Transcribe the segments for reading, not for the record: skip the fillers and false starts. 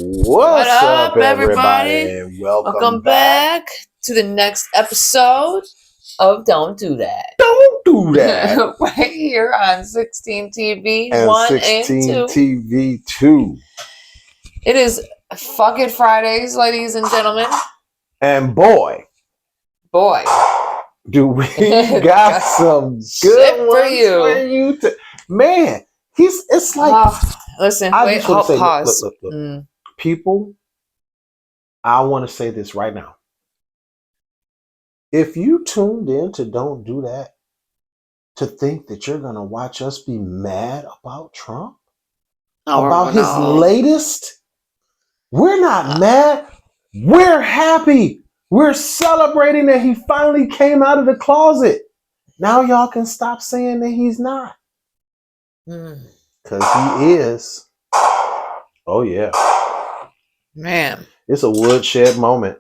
What up, everybody? Welcome back to the next episode of Don't Do That. Don't do that. Right here on 16 TV And 1 16 and 2. TV 2. It is fucking Fridays, ladies and gentlemen. And boy, do we got some Shit good for ones you. for you to, man. It's like listen, I wait, just want to say, pause. look. People, I want to say this right now. If you tuned in to Don't Do That to think that you're going to watch us be mad about Trump, about his latest, we're not mad. We're happy. We're celebrating that he finally came out of the closet. Now y'all can stop saying that he's not. Because he is. Oh, yeah. Man. It's a woodshed moment.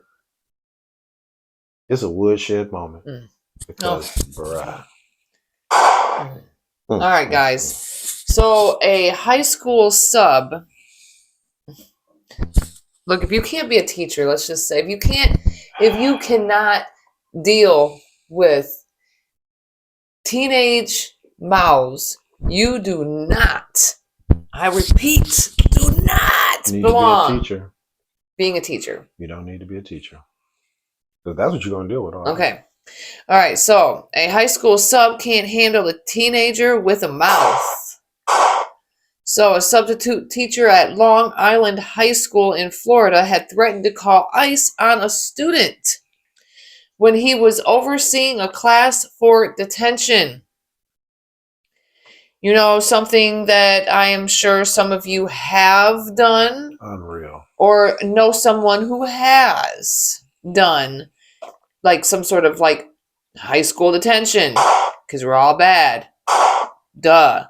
It's a woodshed moment. Because, bruh. All right, guys. So a high school sub. Look, if you can't be a teacher, let's just say, if you cannot deal with teenage mouths, you do not, I repeat, do not belong. To be a teacher. Being a teacher. You don't need to be a teacher. Because that's what you're going to deal with. Okay. All right. So a high school sub can't handle a teenager with a mouth. So a substitute teacher at Long Island High School in Florida had threatened to call ICE on a student when he was overseeing a class for detention. You know, something that I am sure some of you have done. Unreal. Or know someone who has done. Like some sort of like high school detention. Because we're all bad. Duh.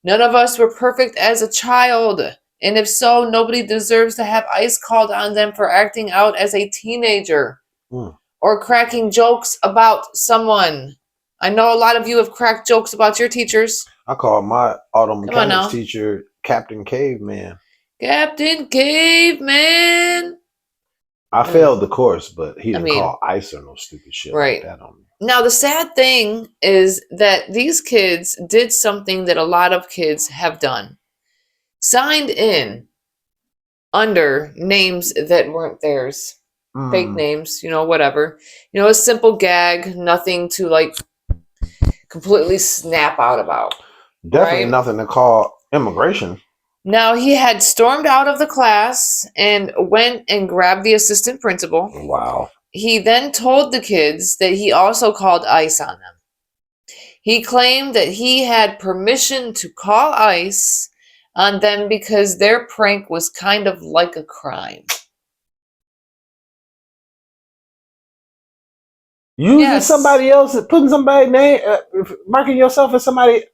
None of us were perfect as a child. And if so, nobody deserves to have ICE called on them for acting out as a teenager. Or cracking jokes about someone. I know a lot of you have cracked jokes about your teachers. I called my auto mechanics teacher Captain Caveman. Captain Caveman. I failed the course, but he didn't call ICE or no stupid shit like that on me. Now, the sad thing is that these kids did something that a lot of kids have done. Signed in under names that weren't theirs. Fake names, whatever. A simple gag, nothing to like completely snap out about. Definitely nothing to call immigration. Now, he had stormed out of the class and went and grabbed the assistant principal. Wow. He then told the kids that he also called ICE on them. He claimed that he had permission to call ICE on them because their prank was kind of like a crime. Using somebody else, putting somebody's name, marking yourself as somebody.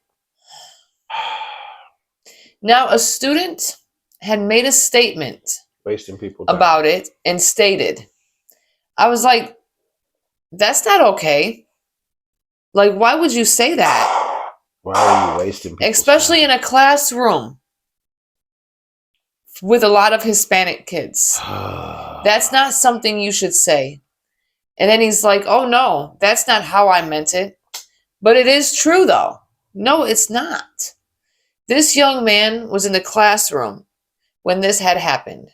Now, a student had made a statement wasting people time about it and stated, I was like, that's not okay. Like, why would you say that? Why are you wasting people? Especially in a classroom with a lot of Hispanic kids. That's not something you should say. And then he's like, oh no, that's not how I meant it. But it is true though. No, it's not. This young man was in the classroom when this had happened.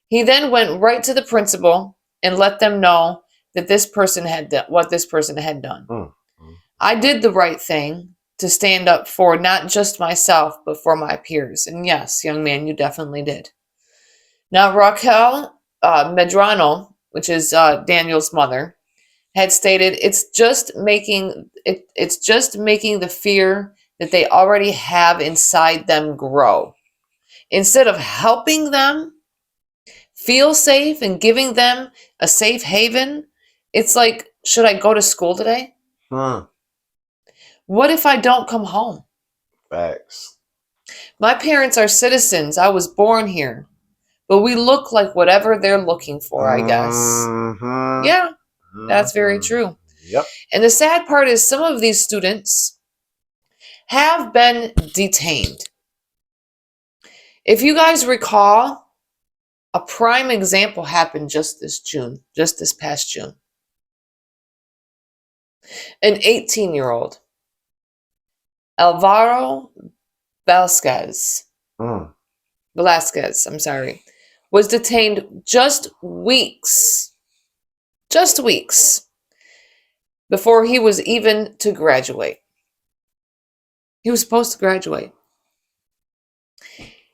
He then went right to the principal and let them know that this person had done what this person had done. I did the right thing to stand up for not just myself, but for my peers. And yes, young man, you definitely did. Now, Raquel Medrano, which is Daniel's mother, had stated it's just making the fear that they already have inside them grow. Instead of helping them feel safe and giving them a safe haven, it's like, should I go to school today? What if I don't come home? Facts. My parents are citizens. I was born here. But we look like whatever they're looking for, I guess. Yeah, that's very true. Yep. And the sad part is some of these students have been detained. If you guys recall, A prime example happened just this past June. An 18-year-old, Alvaro Velasquez, was detained just weeks before he was even to graduate. He was supposed to graduate.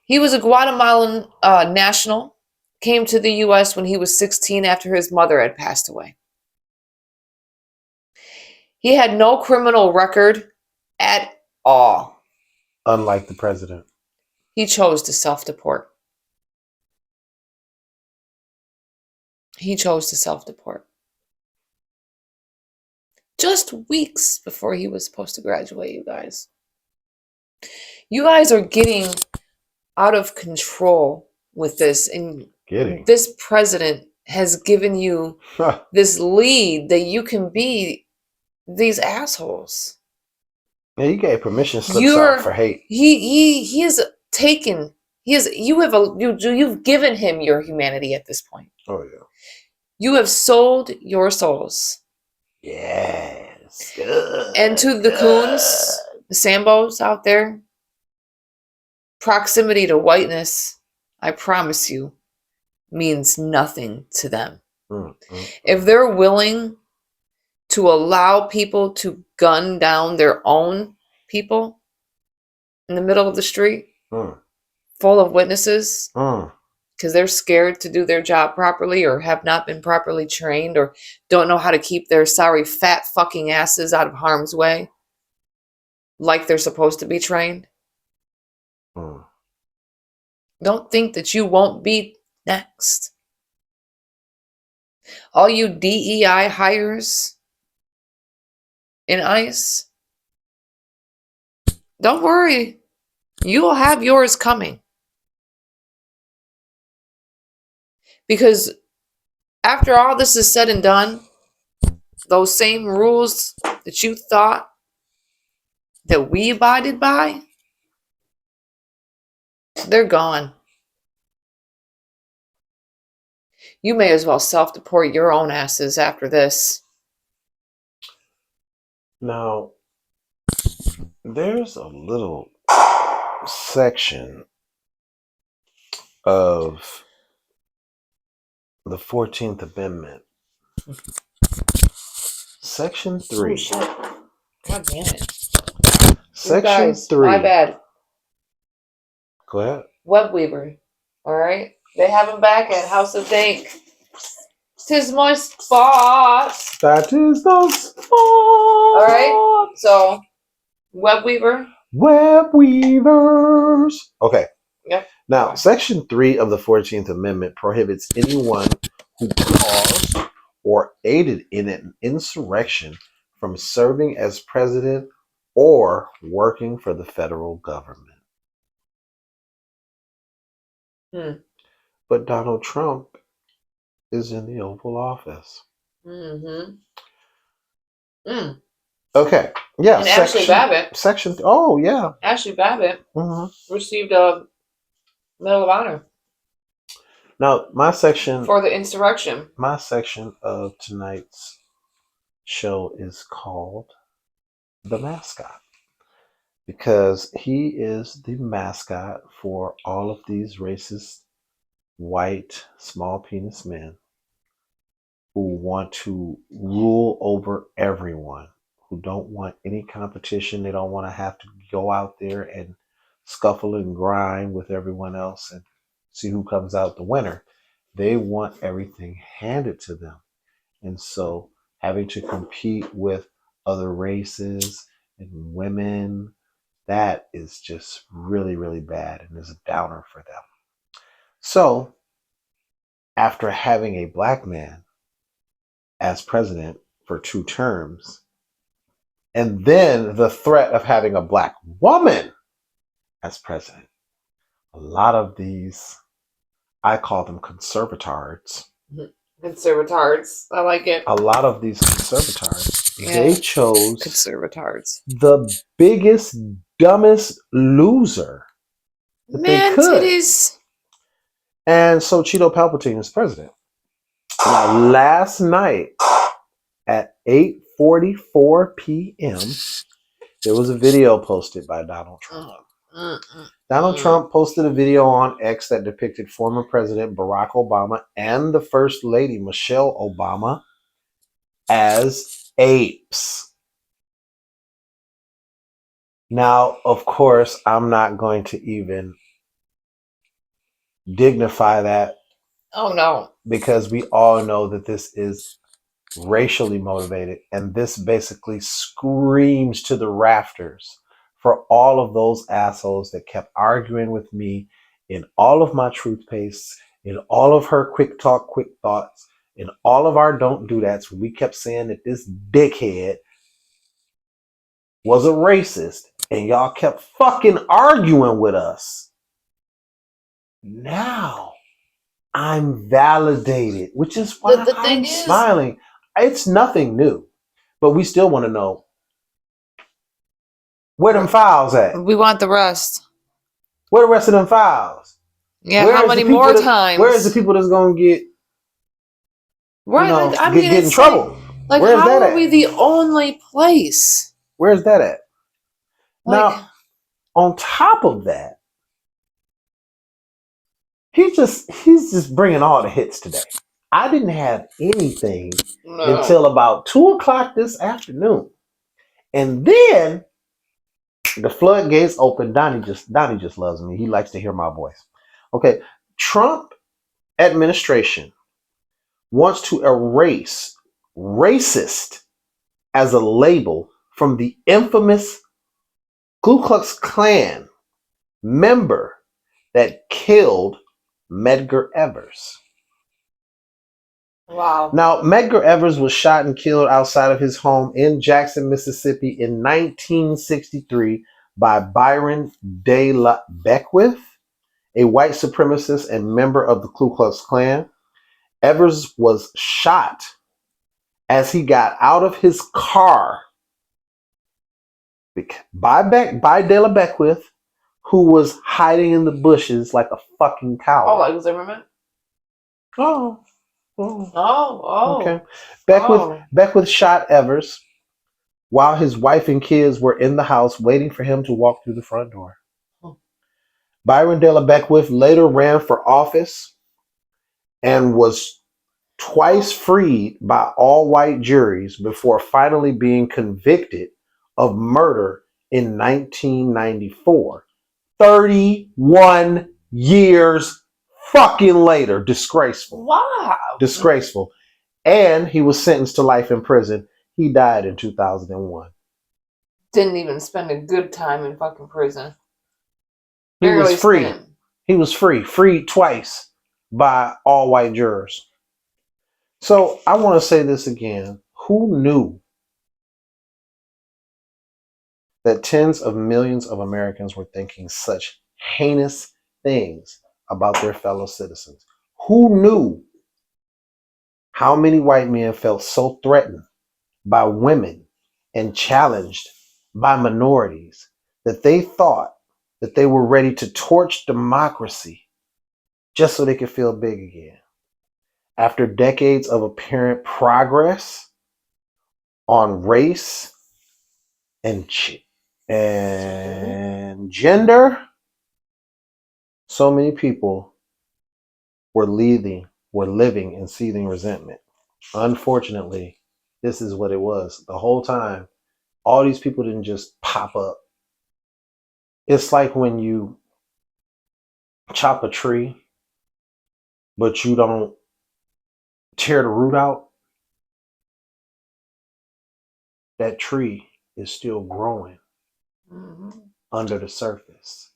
He was a Guatemalan national, came to the U.S. when he was 16 after his mother had passed away. He had no criminal record at all. Unlike the president. He chose to self-deport. Just weeks before he was supposed to graduate, you guys. You guys are getting out of control with this. And this president has given you this lead that you can be these assholes. Yeah, you gave permission slips out for hate. He has taken. You've given him your humanity at this point. Oh yeah. You have sold your souls. Yes. Good. And to the coons, the Sambos out there, proximity to whiteness, I promise you, means nothing to them. If they're willing to allow people to gun down their own people in the middle of the street, full of witnesses, because they're scared to do their job properly or have not been properly trained or don't know how to keep their sorry fat fucking asses out of harm's way like they're supposed to be trained. Don't think that you won't be next. All you DEI hires in ICE, don't worry. You will have yours coming. Because after all this is said and done, those same rules that you thought that we abided by, they're gone. You may as well self-deport your own asses after this. Now, there's a little section of the 14th Amendment. Section 3. Oh, shit. God damn it. Section 3. My bad. Go ahead. Webweaver. All right. They have him back at House of Dank. 'Tis my spot. That is the spot. All right. So, Webweaver. Webweavers. Okay. Yep. Now, Section 3 of the 14th Amendment prohibits anyone who caused or aided in an insurrection from serving as president or working for the federal government. But Donald Trump is in the Oval Office. Okay. Yeah. And Ashley Babbitt. Oh, yeah. Ashley Babbitt received a Medal of Honor. Now, my section... For the insurrection. My section of tonight's show is called The Mascot. Because he is the mascot for all of these racist, white, small penis men who want to rule over everyone, who don't want any competition. They don't want to have to go out there and scuffle and grind with everyone else and see who comes out the winner. They want everything handed to them. And so having to compete with other races and women, that is just really, really bad and is a downer for them. So after having a black man as president for 2 terms, and then the threat of having a black woman as president, a lot of these, I call them conservatards. Conservatards. I like it. A lot of these conservatards, they chose conservatards. The biggest, dumbest loser that they could. It is. And so Cheeto Palpatine is president. Now, last night at 8:44 p.m., there was a video posted by Donald Trump. Donald Trump posted a video on X that depicted former President Barack Obama and the First Lady Michelle Obama as apes. Now, of course, I'm not going to even dignify that. Oh, no. Because we all know that this is racially motivated, and this basically screams to the rafters for all of those assholes that kept arguing with me in all of my truth pastes, in all of her quick talk, quick thoughts, in all of our don't do that's when we kept saying that this dickhead was a racist, and y'all kept fucking arguing with us. Now I'm validated, which is why The thing I'm is, smiling. It's nothing new, but we still want to know where them files at. we want the rest. Where the rest of them files? Yeah, how many more times? Where is the people that's gonna get, right? you know, Like, I mean, get in trouble? Like, Where's how that are at? we the only place? Where's that at? Like, Now, on top of that, he's just bringing all the hits today. I didn't have anything until about 2:00 this afternoon, and then the floodgates open. Donnie just loves me. He likes to hear my voice. Okay, Trump administration wants to erase racist as a label from the infamous Ku Klux Klan member that killed Medgar Evers. wow. Now, Medgar Evers was shot and killed outside of his home in Jackson, Mississippi in 1963 by Byron De La Beckwith, a white supremacist and member of the Ku Klux Klan. Evers was shot as he got out of his car by De La Beckwith, who was hiding in the bushes like a fucking coward. Oh, like Zimmerman? Oh. Okay. Beckwith shot Evers while his wife and kids were in the house waiting for him to walk through the front door. Byron De La Beckwith later ran for office and was twice freed by all-white juries before finally being convicted of murder in 1994. 31 years fucking later. Disgraceful. Wow. Disgraceful. And he was sentenced to life in prison. He died in 2001. Didn't even spend a good time in fucking prison. He was free. He was free. Freed twice by all white jurors. So I want to say this again. Who knew that tens of millions of Americans were thinking such heinous things about their fellow citizens? Who knew how many white men felt so threatened by women and challenged by minorities that they thought that they were ready to torch democracy just so they could feel big again? After decades of apparent progress on race and gender, so many people were living in seething resentment. Unfortunately, this is what it was. The whole time, all these people didn't just pop up. It's like when you chop a tree, but you don't tear the root out. That tree is still growing under the surface.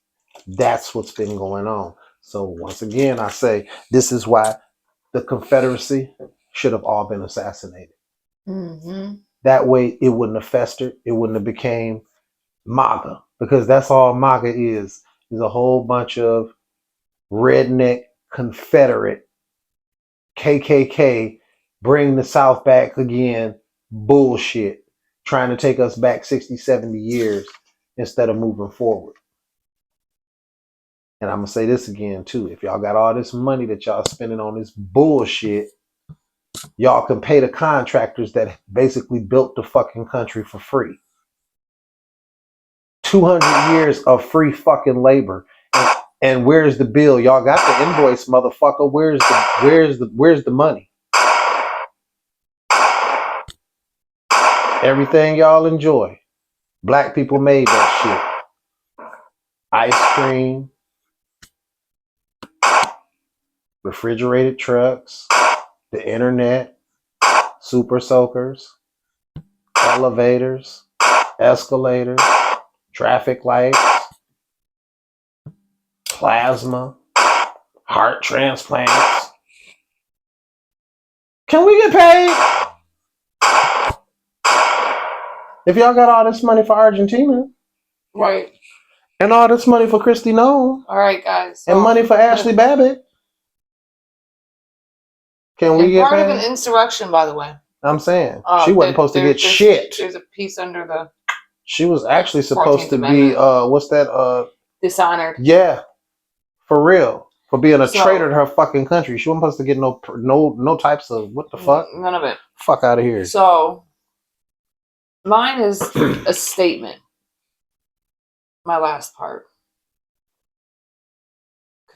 That's what's been going on. So once again, I say this is why the Confederacy should have all been assassinated. That way it wouldn't have festered. It wouldn't have became MAGA, because that's all MAGA is a whole bunch of redneck Confederate KKK bring the South back again bullshit, trying to take us back 60, 70 years instead of moving forward. And I'm gonna say this again too. If y'all got all this money that y'all spending on this bullshit, y'all can pay the contractors that basically built the fucking country for free. 200 years of free fucking labor. And where's the bill? Y'all got the invoice, motherfucker. Where's the money? Everything y'all enjoy. Black people made that shit. Ice cream, refrigerated trucks, the internet, super soakers, elevators, escalators, traffic lights, plasma, heart transplants. Can we get paid? If y'all got all this money for Argentina, Right. and all this money for Christy Nome, All right, guys. and money for Ashley Babbitt, can we get part paid? of an insurrection, by the way. I'm saying she wasn't supposed to get shit. There's a piece under the. She was actually supposed to 14th be Amendment. what's that? Dishonored. Yeah, for real, for being a traitor to her fucking country. She wasn't supposed to get no types of what the fuck. None of it. Fuck out of here. So, mine is a statement. My last part,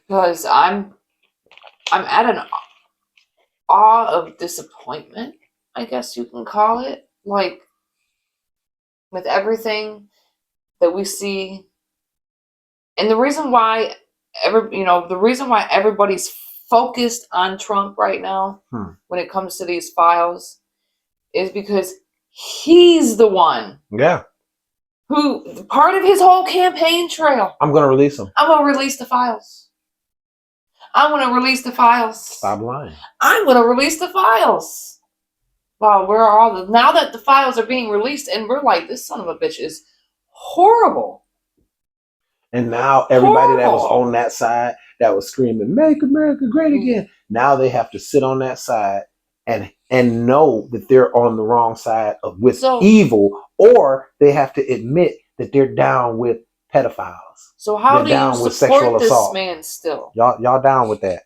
because I'm at an awe of disappointment, I guess you can call it, like with everything that we see, and the reason why everybody's focused on Trump right now when it comes to these files is because he's the one. Yeah. Who part of his whole campaign trail. I'm gonna release them. I'm gonna release the files. I'm gonna release the files. Stop lying. I'm gonna release the files. Wow, now that the files are being released, and we're like, this son of a bitch is horrible. And now everybody that was on that side that was screaming, "Make America Great Again," now they have to sit on that side and know that they're on the wrong side with evil, or they have to admit that they're down with pedophiles. So how do you support this man still? Y'all down with that?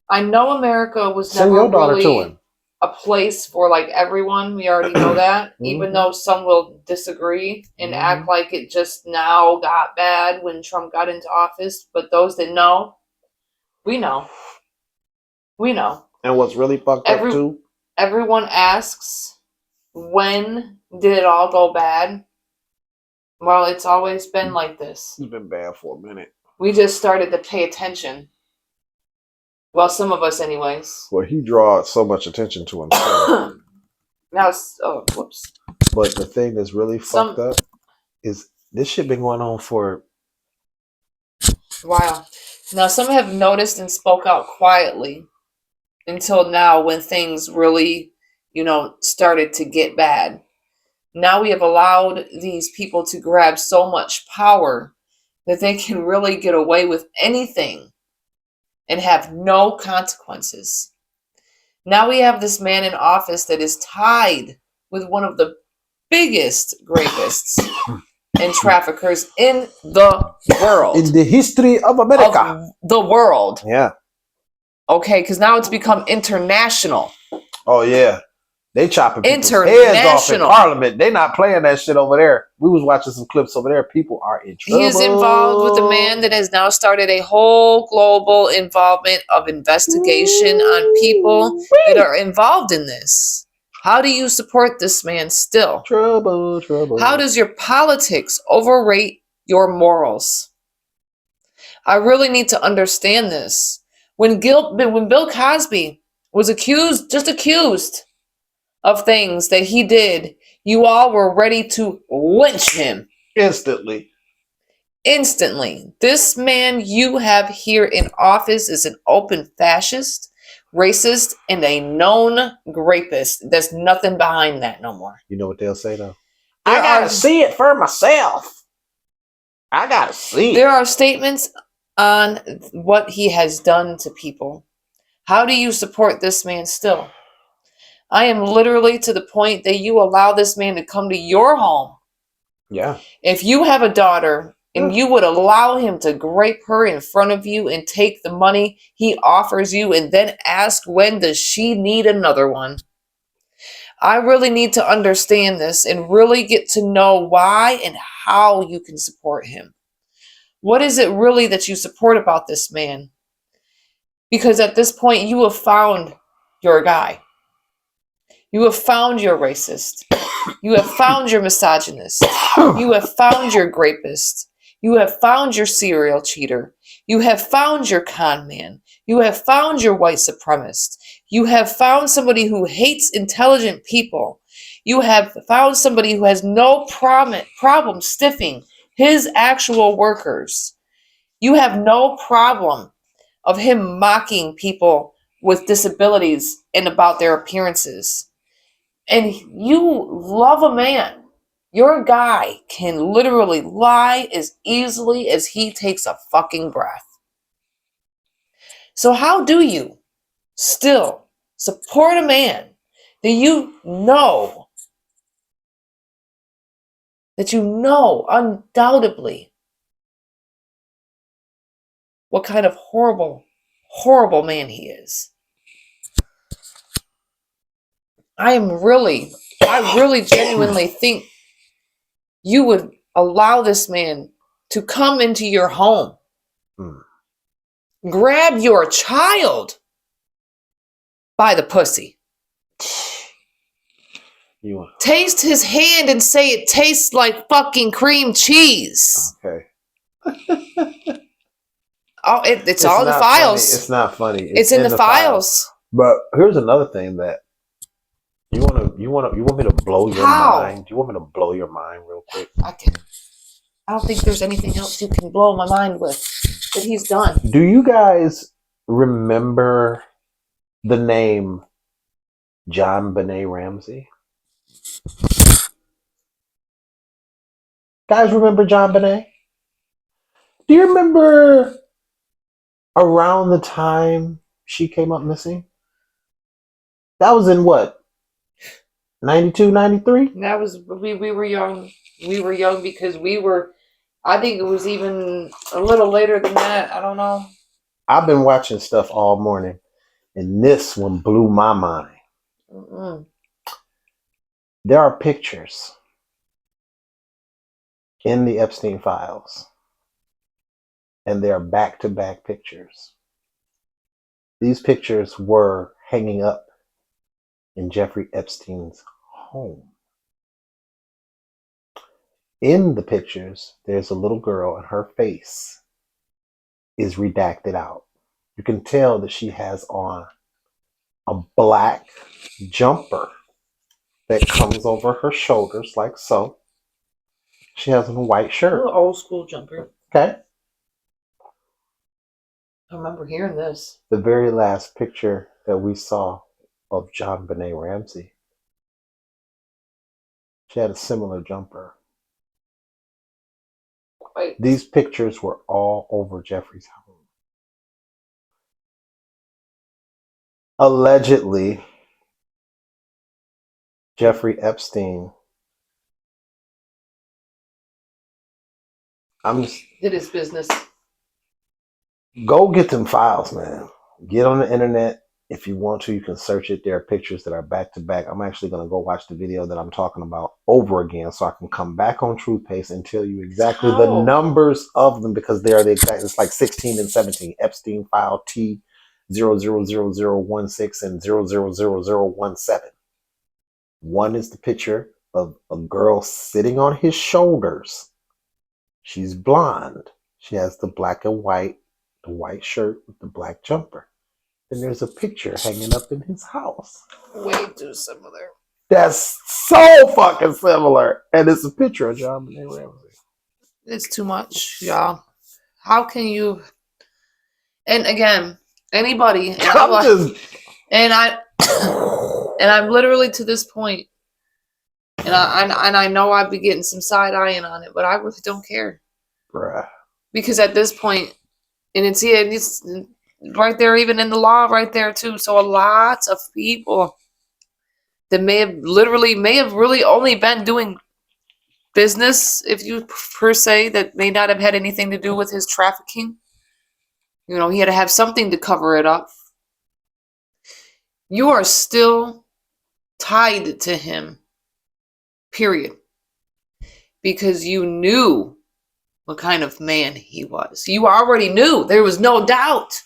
I know America was never really a place for like everyone. We already know that, even though some will disagree and act like it just now got bad when Trump got into office. But those that know, we know. We know. And what's really fucked up too? Everyone asks, when did it all go bad? Well, it's always been like this. It's been bad for a minute. We just started to pay attention. Well, some of us anyways. Well, he draws so much attention to himself. Now, whoops. But the thing that's really fucked up is this shit been going on for a while. Now, some have noticed and spoke out quietly until now when things really, started to get bad. Now we have allowed these people to grab so much power that they can really get away with anything and have no consequences. Now we have this man in office that is tied with one of the biggest rapists and traffickers in the world. In the history of America. The world. Yeah. Okay, because now it's become international. Oh, yeah. They chopping people's heads off in Parliament. They not playing that shit over there. We was watching some clips over there. People are in trouble. He is involved with a man that has now started a whole global involvement of investigation on people that are involved in this. How do you support this man still? Trouble. How does your politics overrate your morals? I really need to understand this. When Bill Cosby was accused of things that he did, you all were ready to lynch him. Instantly. This man you have here in office is an open fascist, racist, and a known rapist. There's nothing behind that no more. You know what they'll say though? I gotta see it for myself. I gotta see it. There are statements on what he has done to people. How do you support this man still? I am literally to the point that you allow this man to come to your home. Yeah. If you have a daughter and you would allow him to grape her in front of you and take the money he offers you and then ask when does she need another one. I really need to understand this and really get to know why and how you can support him. What is it really that you support about this man? Because at this point, you have found your guy. You have found your racist. You have found your misogynist. You have found your grapist. You have found your serial cheater. You have found your con man. You have found your white supremacist. You have found somebody who hates intelligent people. You have found somebody who has no problem stiffing his actual workers. You have no problem of him mocking people with disabilities and about their appearances. And you love a man. Your guy can literally lie as easily as he takes a fucking breath. So how do you still support a man that you know undoubtedly what kind of horrible, horrible man he is? I really genuinely think you would allow this man to come into your home, grab your child by the pussy, taste his hand and say it tastes like fucking cream cheese. Okay. Oh, it's all in the files. It's not funny. It's in the files. But here's another thing that you want me to blow your mind? Do you want me to blow your mind real quick? I don't think there's anything else you can blow my mind with that he's done. Do you guys remember the name JonBenét Ramsey? Guys, remember JonBenét? Do you remember around the time she came up missing? That was in what? 92, 93? That was, we were young. We were young because I think it was even a little later than that. I don't know. I've been watching stuff all morning, and this one blew my mind. Mm-mm. There are pictures in the Epstein files, and they are back-to-back pictures. These pictures were hanging up in Jeffrey Epstein's home. In the pictures, there's a little girl, and her face is redacted out. You can tell that she has on a black jumper that comes over her shoulders like so. She has on a white shirt. A little old school jumper. Okay. I remember hearing this. The very last picture that we saw of JonBenét Ramsey, she had a similar jumper. Wait. These pictures were all over Jeffrey's home. Allegedly, Jeffrey Epstein did his business. Go get them files, man. Get on the internet. If you want to, you can search it. There are pictures that are back to back. I'm actually going to go watch the video that I'm talking about over again so I can come back on TruthPaste and tell you exactly the numbers of them, because they are the exact, it's like 16 and 17. Epstein file T 000016 and 000017. One is the picture of a girl sitting on his shoulders. She's blonde. She has the black and white, the white shirt with the black jumper. Then there's a picture hanging up in his house. Way too similar. That's so fucking similar. And it's a picture of JonBenét Ramsey. It's too much, y'all. How can you? And again, anybody. And I'm literally to this point, and I know I'd be getting some side eyeing on it, but I really don't care. Bruh. Because at this point, and it's right there, even in the law, right there too. So a lot of people that may have really only been doing business, if you per se, that may not have had anything to do with his trafficking. You know, he had to have something to cover it up. You are still tied to him, period. Because you knew what kind of man he was. You already knew. There was no doubt.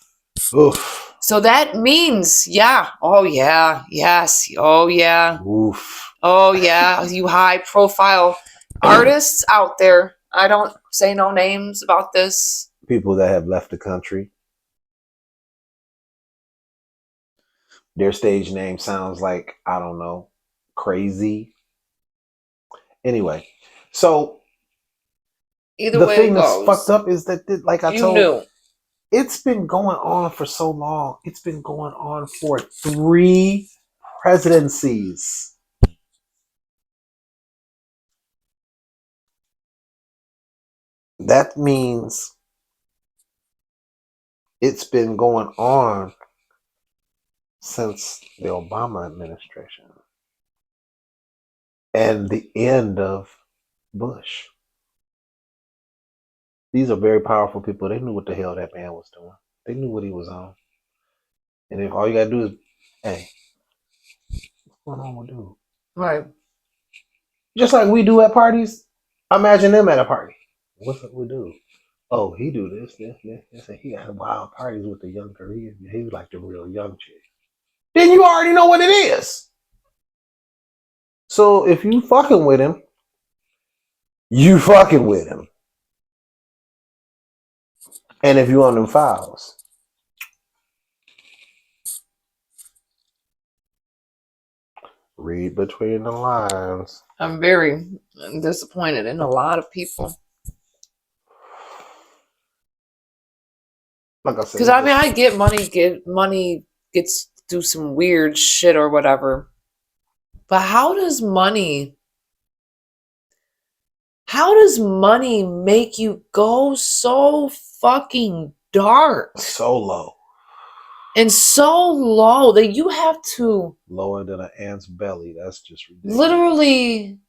Oof. So that means, yeah. Oh, yeah. Yes. Oh, yeah. Oof. Oh, yeah. You high profile artists out there. I don't say no names about this. People that have left the country. Their stage name sounds like, I don't know, crazy. Anyway, so Either the way thing it that's goes, fucked up is that, like I you told, knew. it's been going on for so long. It's been going on for 3 presidencies. That means it's been going on since the Obama administration and the end of Bush. These are very powerful people. They knew what the hell that man was doing. They knew what he was on. And if all you gotta do is, hey, what's going on with dude? Right. Just like we do at parties, imagine them at a party. What's up with dude? Oh, he do this. And he got wild parties with the young Korean. He was like the real young chick. Then you already know what it is. So if you fucking with him, you fucking with him. And if you on them files, read between the lines. I'm very disappointed in a lot of people. Like I said, Because I mean, I get money gets to do some weird shit or whatever. But how does money make you go so fucking dark so low. and so low that you have to Lower than an ant's belly? That's just ridiculous. literally,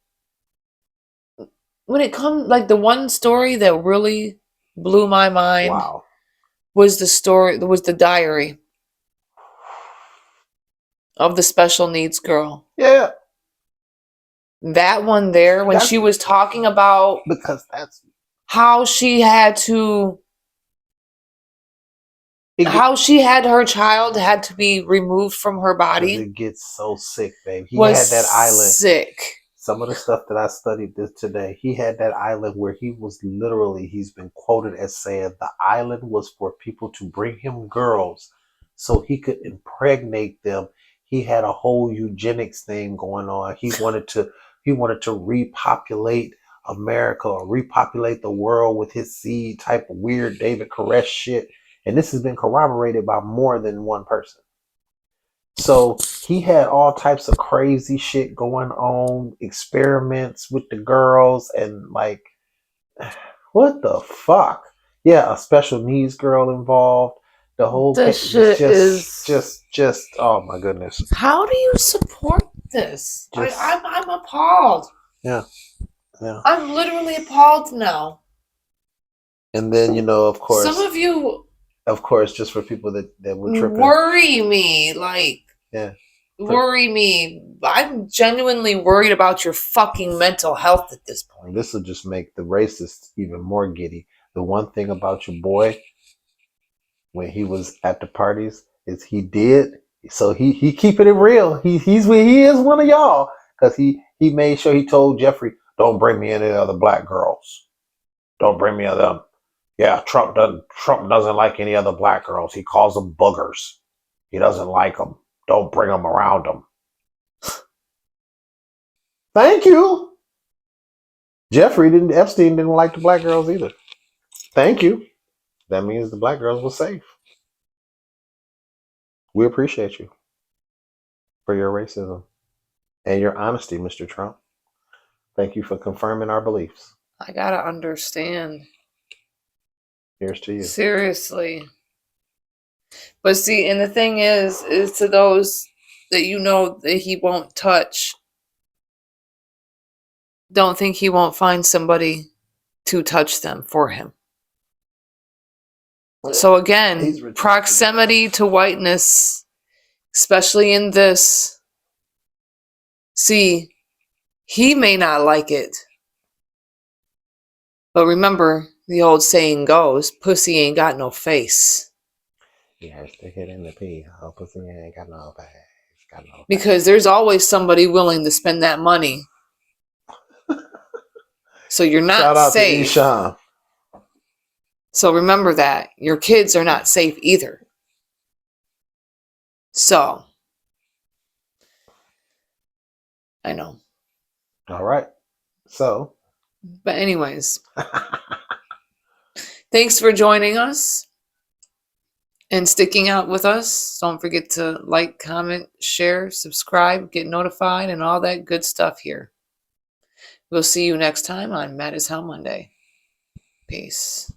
when it comes, like the one story that really blew my mind Wow. was the diary of the special needs girl. Yeah. That one there, when she was talking about Because that's how she had her child had to be removed from her body. It gets so sick, babe. He was had that island. Sick. Some of the stuff that I studied this today, he had that island where he was literally, he's been quoted as saying the island was for people to bring him girls so he could impregnate them. He had a whole eugenics thing going on. He wanted to repopulate America or repopulate the world with his seed, type of weird David Koresh shit. And this has been corroborated by more than one person. So he had all types of crazy shit going on, experiments with the girls, and like, what the fuck? Yeah, a special needs girl involved. The whole This shit is just oh my goodness. How do you support this? I'm appalled. Yeah. I'm literally appalled now. And then, you know, of course, some of you, of course, just for people that would trip, worry me, like, yeah, worry me. I'm genuinely worried about your fucking mental health at this point. This will just make the racists even more giddy. The one thing about your boy, when he was at the parties, is he did. So he keeping it real. He is one of y'all, because he made sure he told Jeffrey, don't bring me any other black girls. Don't bring me other. Yeah, Trump doesn't like any other black girls. He calls them boogers. He doesn't like them. Don't bring them around him. Thank you. Epstein didn't like the black girls either. Thank you. That means the black girls were safe. We appreciate you for your racism and your honesty, Mr. Trump. Thank you for confirming our beliefs. I gotta understand. Here's to you. Seriously. But see, and the thing is to those that you know that he won't touch, don't think he won't find somebody to touch them for him. So again, proximity to whiteness, especially in this. See, he may not like it. But remember, the old saying goes, pussy ain't got no face. Yeah, stick it in the pee. Oh, pussy ain't got no face. Got no face. Because there's always somebody willing to spend that money. So you're not Shout out safe. to Esham. So remember that. Your kids are not safe either. So, I know. All right. So. But anyways. Thanks for joining us and sticking out with us. Don't forget to like, comment, share, subscribe, get notified, and all that good stuff here. We'll see you next time on Mad as Hell Monday. Peace.